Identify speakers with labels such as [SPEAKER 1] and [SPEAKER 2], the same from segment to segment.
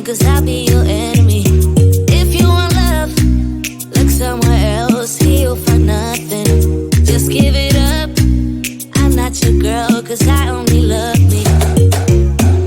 [SPEAKER 1] cause I'll be your enemy. If you want love, look somewhere else, here you'll find nothing. Just give it up, I'm not your girl, cause I only love me.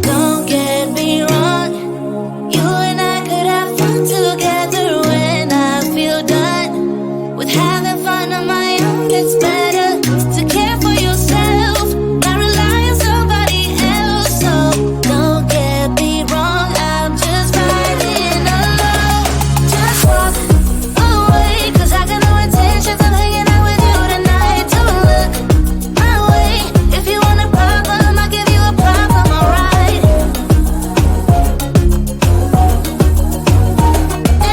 [SPEAKER 1] Don't get me wrong, you and I could have fun together when I feel done with having fun on my own. It's better to care for yourself, not rely on somebody else. So don't get me wrong, I'm just riding alone. Just walk away, cause I got no intentions of hanging out with you tonight. Don't look my way, if you want a problem, I'll give you a problem, alright.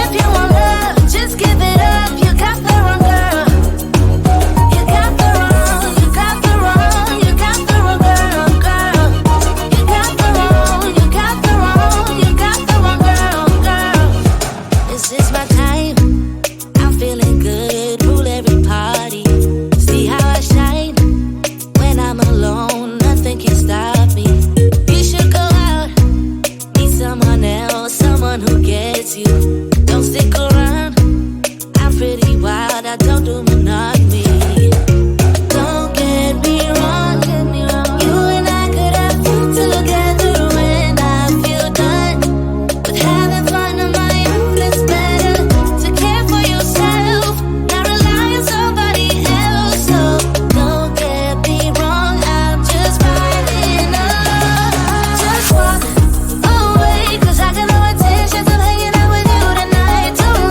[SPEAKER 1] If you want love, just give it up, you got the wrong girl. You got the wrong, you got the wrong, you got the wrong girl, girl. You got the wrong, you got the wrong, you got the wrong girl, girl. This is my time, I'm feeling good, rule every party. See how I shine when I'm alone, nothing can stop me. You should go out, meet someone else, someone who gets you. Don't stick around, I'm pretty wild, I don't do monogamy. Don't get me wrong, you and I could have fun together when I feel done with having fun on my own. It's better to care for yourself, not rely on somebody else. So don't get me wrong, I'm just riding alone. Just walk away, cause I got no intentions of hanging out with you tonight. Don't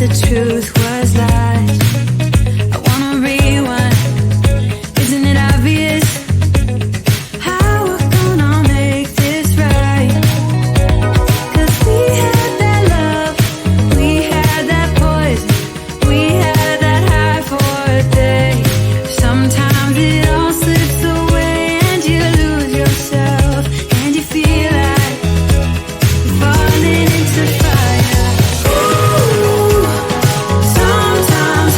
[SPEAKER 1] the truth was lies. I wanna rewind. Isn't it obvious how we're gonna make this right? 'Cause we had that love, we had that poison, we had that high for a day. Sometimes it all slips away and you lose yourself and you feel like you're falling into fire. Ooh, sometimes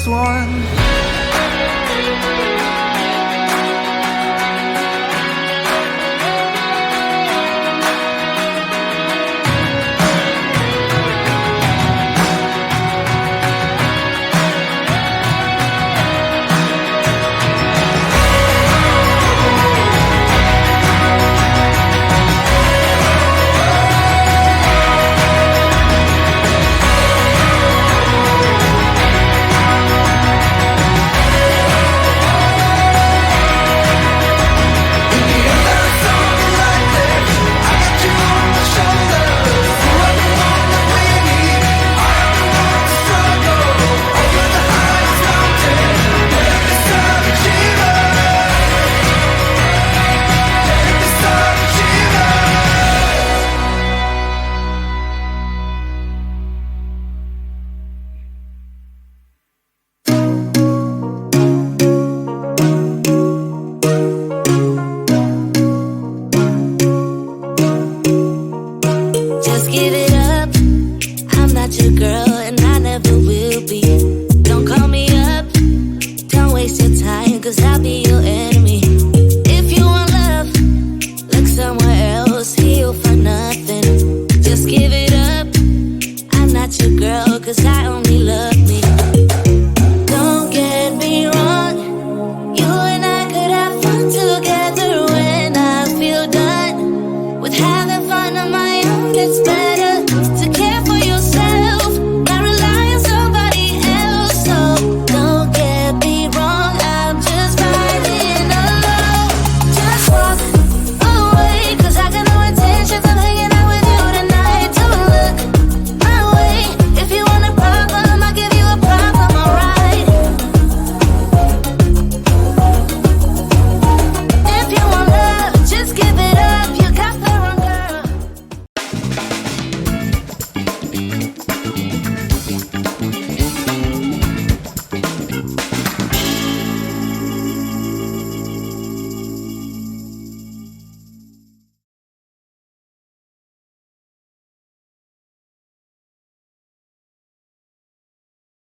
[SPEAKER 2] one.
[SPEAKER 1] Just give it up. I'm not your girl and I never will be. Don't call me up. Don't waste your time, cause I'll be your enemy. If you want love, look somewhere else. Here you'll find nothing. Just give it up. I'm not your girl, cause I only love me. Don't get me wrong. You and I could have fun together when I feel done with having